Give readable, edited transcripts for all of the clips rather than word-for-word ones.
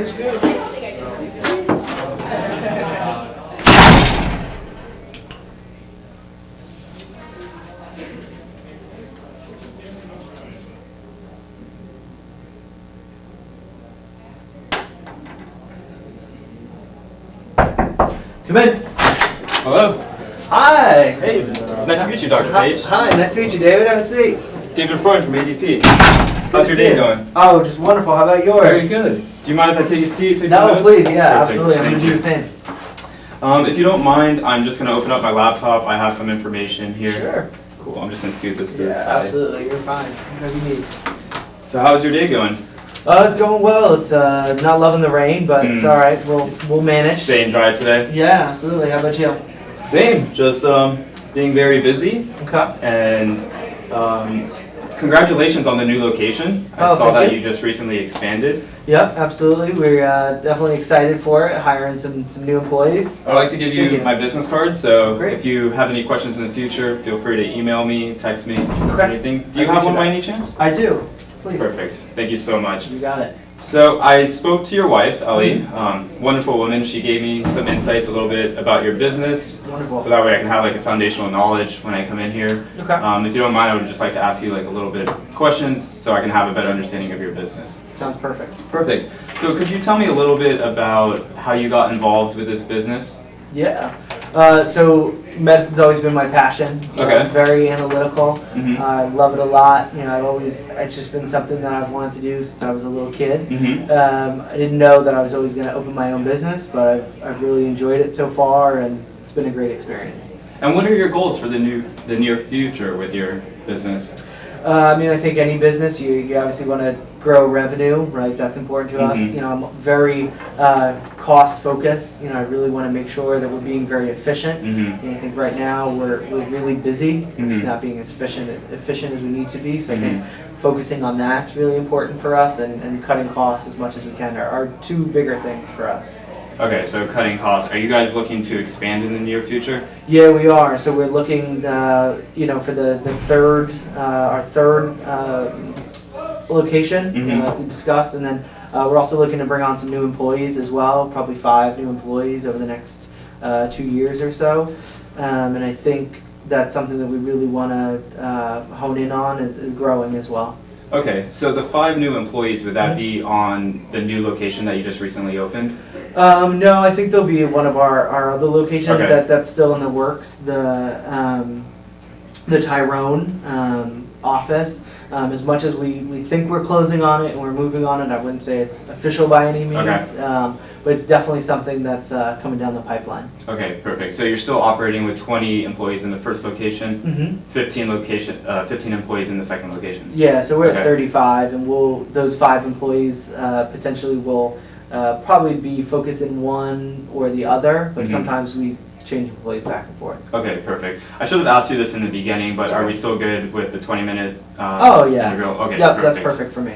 Looks good. Come in. Hello. Hi. Hey. Nice to meet you, Dr. Page. Hi. Nice to meet you, David. Have a seat. David Freund from ADP. How's your day going? Oh, just wonderful. How about yours? Very good. Do you mind if I take a seat? Take some No, notes? please. Yeah, Perfect. absolutely. I'm Thank going to do you. the same. If you don't mind, I'm just going to open up my laptop. I have some information here. Sure. Cool. I'm just going to scoot this to Yeah, the side. absolutely. You're fine. Whatever you need. So how's your day going? It's going well. It's not loving the rain, but it's all right. We'll manage. Staying dry today? Yeah, absolutely. How about you? Same. Just being very busy. Okay. And congratulations on the new location. I saw thank that you. you just recently expanded. Yep, absolutely. We're definitely excited for it. Hiring some new employees. I'd like to give Thank you you. my business card, so Great. if you have any questions in the future, feel free to email me, text me, Okay. anything. Do you I have one appreciate by that. any chance? I do. Please. Perfect. Thank you so much. You got it. So I spoke to your wife, Ellie, wonderful woman. She gave me some insights a little bit about your business, Wonderful. so that way I can have like a foundational knowledge when I come in here. Okay. If you don't mind, I would just like to ask you like a little bit of questions so I can have a better understanding of your business. Sounds perfect. Perfect. So could you tell me a little bit about how you got involved with this business? Yeah. So medicine's always been my passion. Okay. I'm very analytical. Mm-hmm. I love it a lot. You know, it's just been something that I've wanted to do since I was a little kid. Mm-hmm. I didn't know that I was always going to open my own business, but I've really enjoyed it so far, and it's been a great experience. And what are your goals for the near future with your business? I mean, I think any business, you obviously want to grow revenue, right? That's important to us. Mhm. You know, I'm very cost focused. You know, I really want to make sure that we're being very efficient. Mm-hmm. And I think right now we're really busy. We're just Mhm. not being as efficient as we need to be. So I Mhm. think focusing on that's really important for us, and cutting costs as much as we can are two bigger things for us. Okay, so cutting costs. Are you guys looking to expand in the near future? Yeah, we are. So we're looking, you know, for the third, our third location Mhm. we discussed, and then we're also looking to bring on some new employees as well. Probably 5 new employees over the next 2 years or so, and I think that's something that we really want to hone in on is growing as well. Okay, so the 5 new employees, would that be on the new location that you just recently opened? No, I think they'll be at one of our other locations Okay. that's still in the works. The Tyrone office. As much as we think we're closing on it and we're moving on it, I wouldn't say it's official by any means. Okay. But it's definitely something that's coming down the pipeline. Okay, perfect. So you're still operating with 20 employees in the first location, Mm-hmm. 15 employees in the second location. Yeah, so we're Okay. at 35, and those 5 employees potentially will probably be focused in one or the other, but Mhm. sometimes we change employees back and forth. Okay, perfect. I should have asked you this in the beginning, but are we still good with the 20-minute Oh, yeah. interval? Okay, Yep, perfect. that's perfect for me.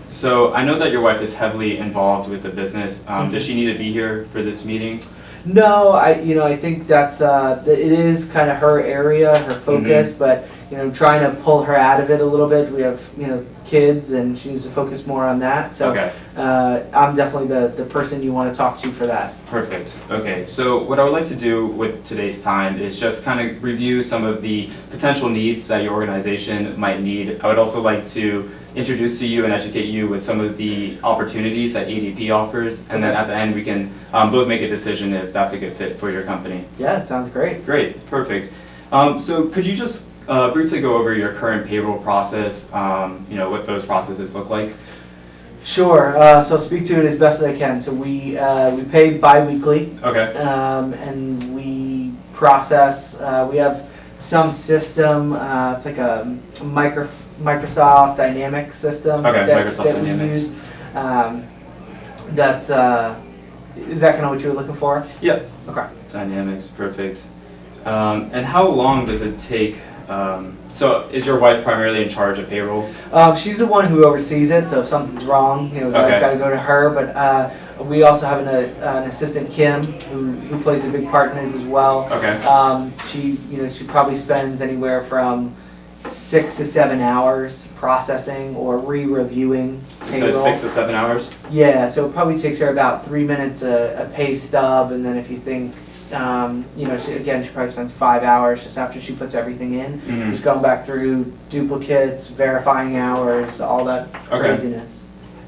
So I know that your wife is heavily involved with the business. Does Mhm. she need to be here for this meeting? No, I think that's it is kind of her area, her focus, but trying to pull her out of it a little bit. We have kids, and she needs to focus more on that. So Okay. I'm definitely the person you want to talk to for that. Perfect. Okay, so what I would like to do with today's time is just kind of review some of the potential needs that your organization might need. I would also like to introduce to you and educate you with some of the opportunities that ADP offers, and then Okay. at the end we can both make a decision if that's a good fit for your company. Yeah, it sounds great. Great, perfect. So could you just briefly go over your current payroll process, what those processes look like? Sure. So I'll speak to it as best as I can. So we pay bi-weekly. Okay. And we process. We have some system. It's like a Microsoft Dynamics system. Okay, that, Microsoft that Dynamics. We use. Is that kind of what you were looking for? Yep. Okay. Dynamics, perfect. And how long does it take? So is your wife primarily in charge of payroll? She's the one who oversees it. So if something's wrong, Okay. got to go to her. But we also have an assistant, Kim, who plays a big part in this as well. Okay. She probably spends anywhere from 6 to 7 hours processing or re-reviewing So payroll. it's 6 to 7 hours? Yeah, so it probably takes her about 3 minutes a pay stub, and then if you think, she probably spends 5 hours just after she puts everything in, Mhm. just going back through duplicates, verifying hours, all that Okay. craziness.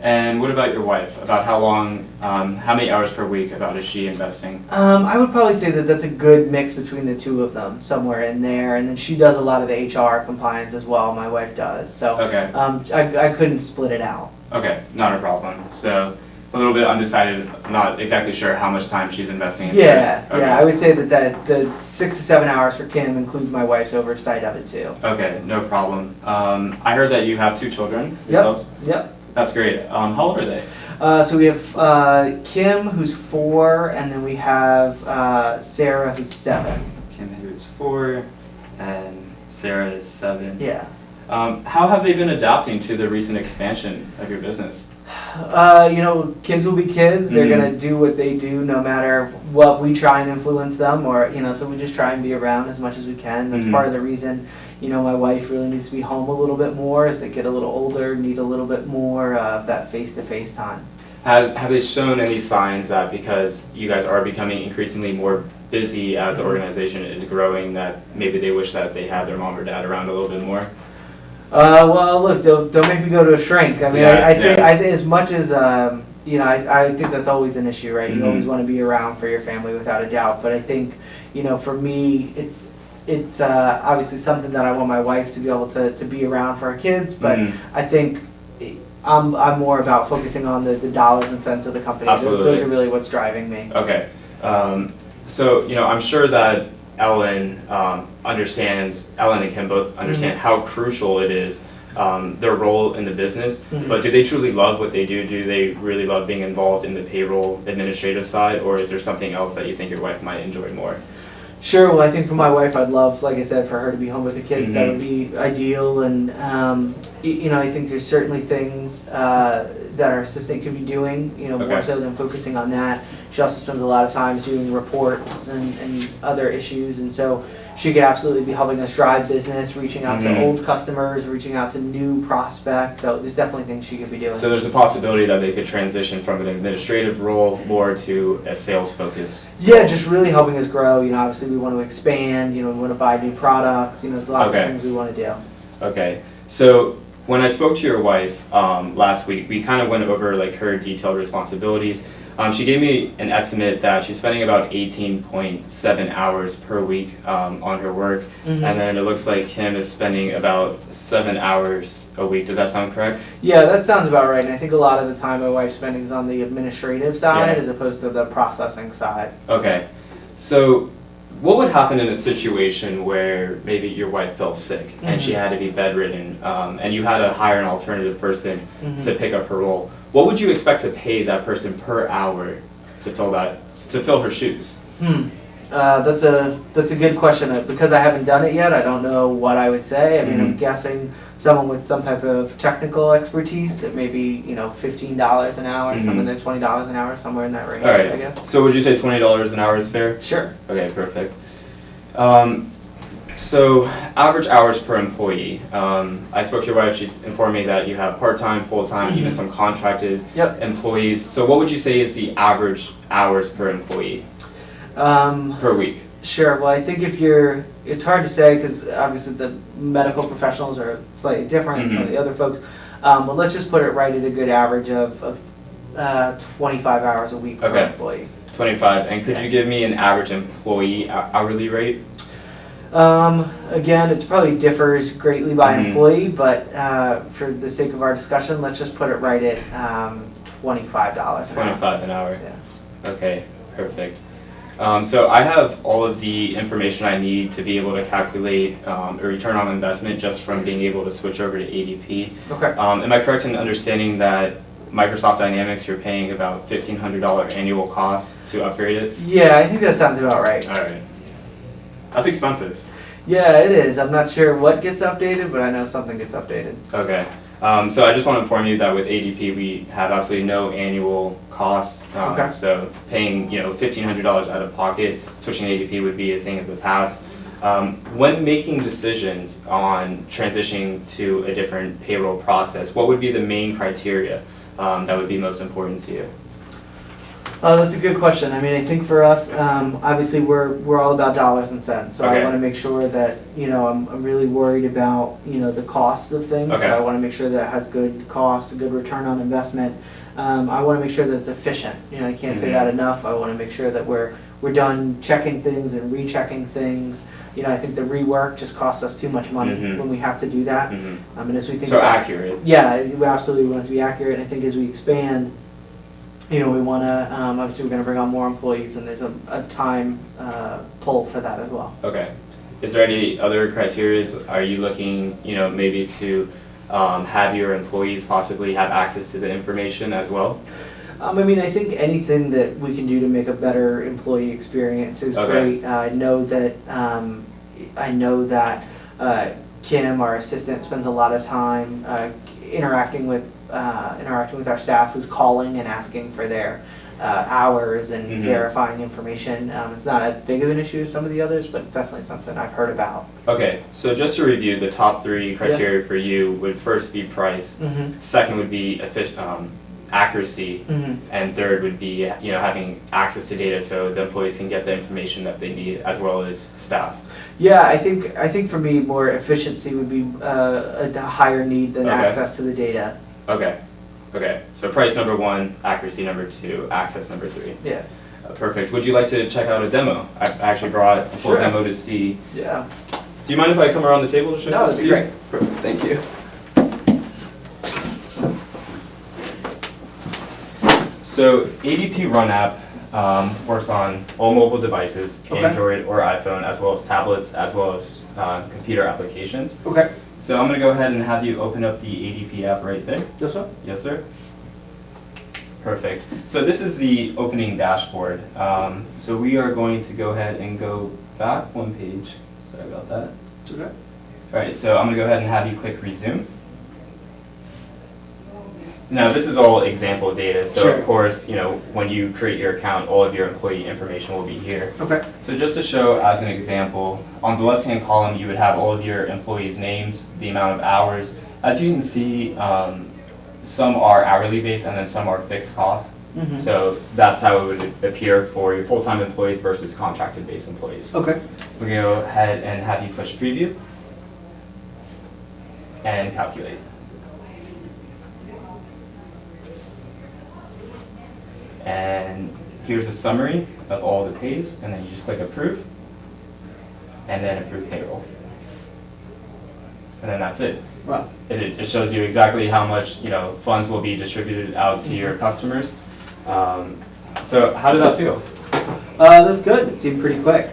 And what about your wife? About how long, how many hours per week about is she investing? I would probably say that that's a good mix between the two of them, somewhere in there, and then she does a lot of the HR compliance as well, my wife does, so Okay, I couldn't split it out. okay, not a problem. So a little bit undecided, not exactly sure how much time she's investing into Yeah, it. Okay. I would say that the 6 to 7 hours for Kim includes my wife's oversight of it too. Okay, no problem. I heard that you have 2 children Yep. yourselves. Yep. That's great. How old are they? So we have Kim, who's 4, and then we have Sarah, who's 7. Kim, who is 4, and Sarah is 7. Yeah. How have they been adapting to the recent expansion of your business? Kids will be kids. They're Mhm. gonna do what they do, no matter what we try and influence them, or so we just try and be around as much as we can. That's Mhm. part of the reason. My wife really needs to be home a little bit more as they get a little older, need a little bit more of that face-to-face time. Have they shown any signs that because you guys are becoming increasingly more busy as the organization is growing, that maybe they wish that they had their mom or dad around a little bit more? Well, look, don't make me go to a shrink. I mean, Yeah, I think as much as I think that's always an issue, right? You Mhm. always want to be around for your family without a doubt. But I think, for me, it's obviously something that I want my wife to be able to be around for our kids. But Mhm. I think I'm more about focusing on the dollars and cents of the company. Absolutely. Those are really what's driving me. Okay. So, I'm sure that Ellen and Kim both understand how crucial it is, their role in the business. Mhm. But do they truly love what they do? Do they really love being involved in the payroll administrative side, or is there something else that you think your wife might enjoy more? Sure. Well, I think for my wife, I'd love, like I said, for her to be home with the kids. That Mhm. would be ideal. And I think there's certainly things that our assistant could be doing. More Okay. so than focusing on that. She also spends a lot of time doing reports and other issues, and so she could absolutely be helping us drive business, reaching out Mhm. to old customers, reaching out to new prospects. So there's definitely things she could be doing. So there's a possibility that they could transition from an administrative role more to a sales focus. Yeah, just really helping us grow. Obviously we want to expand. We want to buy new products. There's lots Okay. of things we want to do. Okay, so when I spoke to your wife last week, we kind of went over her detailed responsibilities. She gave me an estimate that she's spending about 18.7 hours per week on her work, Mhm. and then it looks like Kim is spending about 7 hours a week. Does that sound correct? Yeah, that sounds about right. And I think a lot of the time my wife's spending is on the administrative side Yeah. as opposed to the processing side. Okay, so what would happen in a situation where maybe your wife fell sick and she Mhm. had to be bedridden, and you had to hire an alternative person Mhm. to pick up her role? What would you expect to pay that person per hour to fill her shoes? That's a good question. Because I haven't done it yet, I don't know what I would say. I mean, I'm Mhm. guessing someone with some type of technical expertise at maybe $15 an hour, Mhm. somewhere in there, $20 an hour, somewhere in that range. All right. I guess. So would you say $20 an hour is fair? Sure. Okay, perfect. So average hours per employee. I spoke to your wife. She informed me that you have part-time, full-time, even some contracted Yep. employees. So what would you say is the average hours per employee per week? Sure. Well, I think it's hard to say because obviously the medical professionals are slightly different than some of the other folks. But let's just put it right at a good average of 25 hours a week per Okay. employee. 25. And could Yeah. you give me an average employee hourly rate? Again, it probably differs greatly by Mhm. employee, but for the sake of our discussion, let's just put it right at $25 an hour. 25 an hour. Yeah. Okay, perfect. So I have all of the information I need to be able to calculate a return on investment just from being able to switch over to ADP. Okay. Am I correct in understanding that Microsoft Dynamics, you're paying about $1,500 annual cost to upgrade it? Yeah, I think that sounds about right. All right. That's expensive. Yeah, it is. I'm not sure what gets updated, but I know something gets updated. Okay. So I just want to inform you that with ADP, we have absolutely no annual cost. Okay. So paying $1,500 out of pocket, switching to ADP would be a thing of the past. When making decisions on transitioning to a different payroll process, what would be the main criteria that would be most important to you? That's a good question. I mean, I think for us, obviously we're all about dollars and cents. So Okay. I want to make sure that, I'm really worried about, the cost of things. Okay. So I want to make sure that it has good cost, a good return on investment. I want to make sure that it's efficient. I can't say that enough. I want to make sure that we're done checking things and rechecking things. I think the rework just costs us too much money when we have to do that. And as we think So about, accurate. yeah, we absolutely want it to be accurate. And I think as we expand, we want to, obviously we're going to bring on more employees, and there's a time pull for that as well. Okay. Is there any other criteria? Are you looking, maybe to have your employees possibly have access to the information as well? I think anything that we can do to make a better employee experience is great. I know that Kim, our assistant, spends a lot of time interacting with our staff who's calling and asking for their hours and verifying information. It's not as big of an issue as some of the others, but it's definitely something I've heard about. Okay, so just to review, the top three criteria for you would first be price, second would be accuracy, and third would be having access to data so the employees can get the information that they need, as well as staff. Yeah, I think for me, more efficiency would be a higher need than access to the data. Okay. So price number one, accuracy number two, access number three. Yeah. Perfect. Would you like to check out a demo? I actually brought a full demo to see. Yeah. Do you mind if I come around the table to show you? No, that'd be great. Perfect. Thank you. So ADP Run app works on all mobile devices, Android or iPhone, as well as tablets, as well as computer applications. Okay. So I'm going to go ahead and have you open up the ADP app right there. This one? Yes, sir. Perfect. So this is the opening dashboard. So we are going to go ahead and go back one page. Sorry about that. It's okay. All right, so I'm going to go ahead and have you click resume. Now this is all example data, so of course, when you create your account, all of your employee information will be here. Okay. So just to show as an example, on the left-hand column you would have all of your employees' names, the amount of hours. As you can see, some are hourly based and then some are fixed costs. So that's how it would appear for your full-time employees versus contracted based employees. Okay. We're going to go ahead and have you push preview and calculate. And here's a summary of all the pays, and then you just click approve, and then approve payroll. And then that's it. Wow. It shows you exactly how much funds will be distributed out to your customers. So how did that feel? That's good. It seemed pretty quick.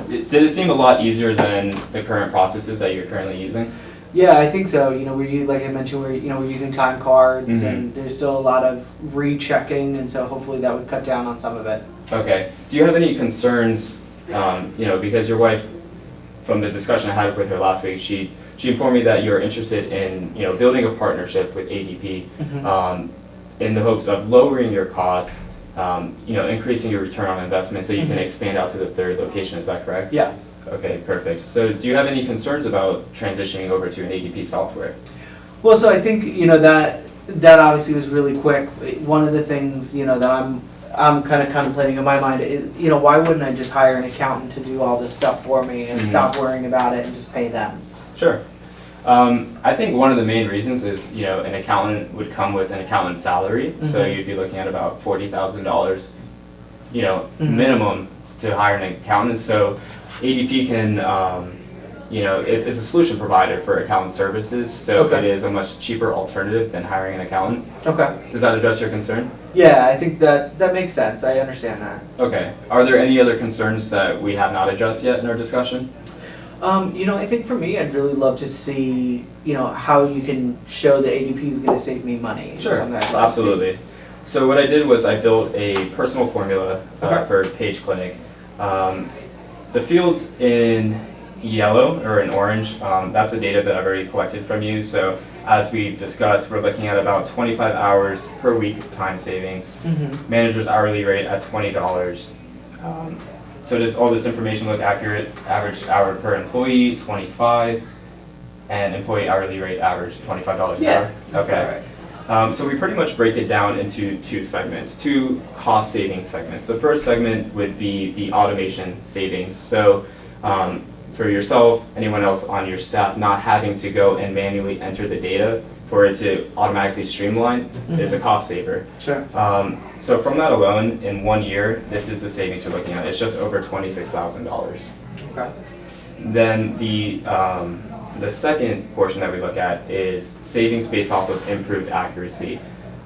Did it seem a lot easier than the current processes that you're currently using? Yeah, I think so. Like I mentioned, we're using time cards, and there's still a lot of rechecking, and so hopefully that would cut down on some of it. Okay. Do you have any concerns? Because your wife, from the discussion I had with her last week, she informed me that you're interested in building a partnership with ADP in the hopes of lowering your costs, increasing your return on investment, so you can expand out to the third location. Is that correct? Yeah. Okay, perfect. So do you have any concerns about transitioning over to an ADP software? Well, so I think, that obviously was really quick. One of the things, that I'm kind of contemplating in my mind is, why wouldn't I just hire an accountant to do all this stuff for me and stop worrying about it and just pay them? Sure. I think one of the main reasons is, an accountant would come with an accountant salary, so you'd be looking at about $40,000, minimum to hire an accountant. So ADP can, it's a solution provider for accountant services, so it is a much cheaper alternative than hiring an accountant. Okay. Does that address your concern? Yeah, I think that makes sense. I understand that. Okay. Are there any other concerns that we have not addressed yet in our discussion? I think for me, I'd really love to see, how you can show that ADP is going to save me money. Sure, absolutely. So what I did was I built a personal formula for Page Clinic. The fields in yellow or in orange, that's the data that I've already collected from you. So as we discussed, we're looking at about 25 hours per week time savings. Manager's hourly rate at $20. So does all this information look accurate? Average hour per employee, 25, and employee hourly rate average, $25 an hour? That's Okay. all right. So we pretty much break it down into two segments, two cost saving segments. The first segment would be the automation savings. So for yourself, anyone else on your staff, not having to go and manually enter the data for it to automatically streamline is a cost saver. Sure. So from that alone, in 1 year, this is the savings you're looking at. It's just over $26,000. Okay. Then the second portion that we look at is savings based off of improved accuracy.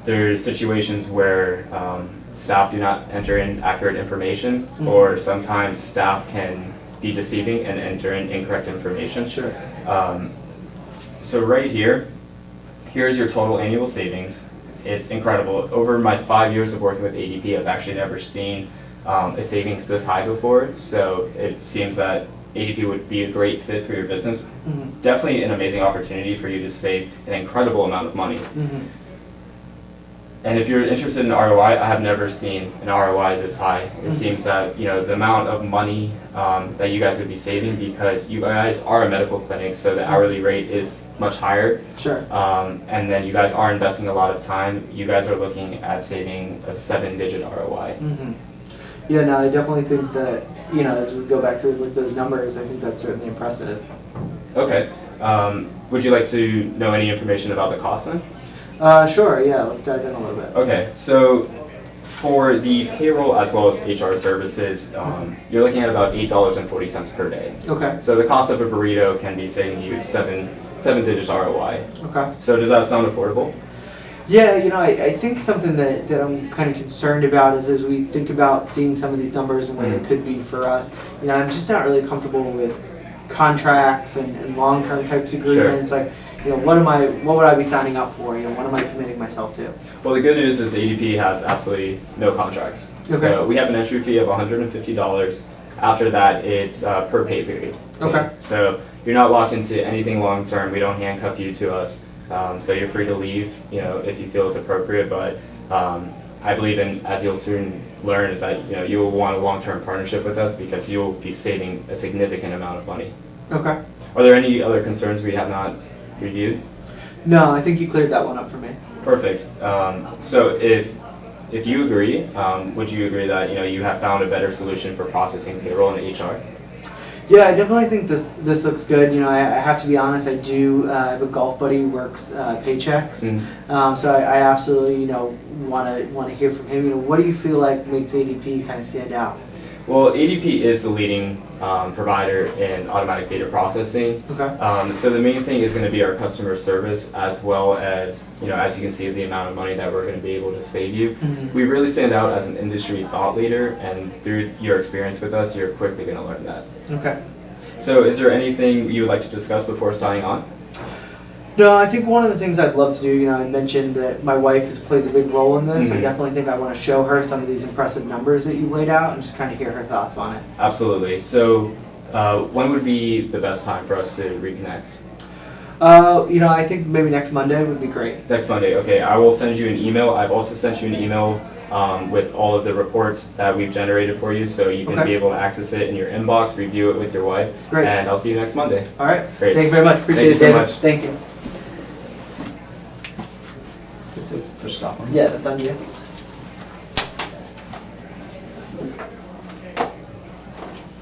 There's situations where staff do not enter in accurate information, or sometimes staff can be deceiving and enter in incorrect information. Sure. So right here, here's your total annual savings. It's incredible. Over my 5 years of working with ADP, I've actually never seen a savings this high before. So it seems that ADP would be a great fit for your business. Definitely an amazing opportunity for you to save an incredible amount of money. And if you're interested in ROI, I have never seen an ROI this high. It seems that the amount of money that you guys would be saving, because you guys are a medical clinic, so the hourly rate is much higher. Sure. And then you guys are investing a lot of time. You guys are looking at saving a 7-digit ROI. Yeah, no, I definitely think that, as we go back through with those numbers, I think that's certainly impressive. Okay. Would you like to know any information about the cost then? Sure, yeah, let's dive in a little bit. Okay, so for the payroll as well as HR services, you're looking at about $8.40 per day. Okay. So the cost of a burrito can be saving you seven digits ROI. Okay. So does that sound affordable? Yeah, I think something that I'm kind of concerned about is as we think about seeing some of these numbers and where they could be for us, I'm just not really comfortable with contracts and long-term types of agreements. Sure. Like, what would I be signing up for? What am I committing myself to? Well, the good news is ADP has absolutely no contracts. Okay. So we have an entry fee of $150. After that, it's per pay period. Okay. So you're not locked into anything long-term. We don't handcuff you to us. So you're free to leave, if you feel it's appropriate. But I believe in, as you'll soon learn, is that you will want a long-term partnership with us because you'll be saving a significant amount of money. Okay. Are there any other concerns we have not reviewed? No, I think you cleared that one up for me. Perfect. So if you agree, would you agree that you have found a better solution for processing payroll and HR? Yeah, I definitely think this looks good. I have to be honest. I do have a golf buddy who works paychecks, so I absolutely want to hear from him. What do you feel like makes ADP kind of stand out? Well, ADP is the leading provider in automatic data processing. Okay. So the main thing is going to be our customer service, as well as as you can see, the amount of money that we're going to be able to save you. We really stand out as an industry thought leader, and through your experience with us, you're quickly going to learn that. Okay. So is there anything you would like to discuss before signing on? No, I think one of the things I'd love to do, I mentioned that my wife plays a big role in this. I definitely think I want to show her some of these impressive numbers that you've laid out and just kind of hear her thoughts on it. Absolutely. So when would be the best time for us to reconnect? I think maybe next Monday would be great. Next Monday, okay. I will send you an email. I've also sent you an email with all of the reports that we've generated for you, so you can be able to access it in your inbox, review it with your wife. Great. And I'll see you next Monday. All right. Great. Thank you very much. Appreciate it, Thank you so David. much. Thank you. Push stop on. Yeah, that's on you.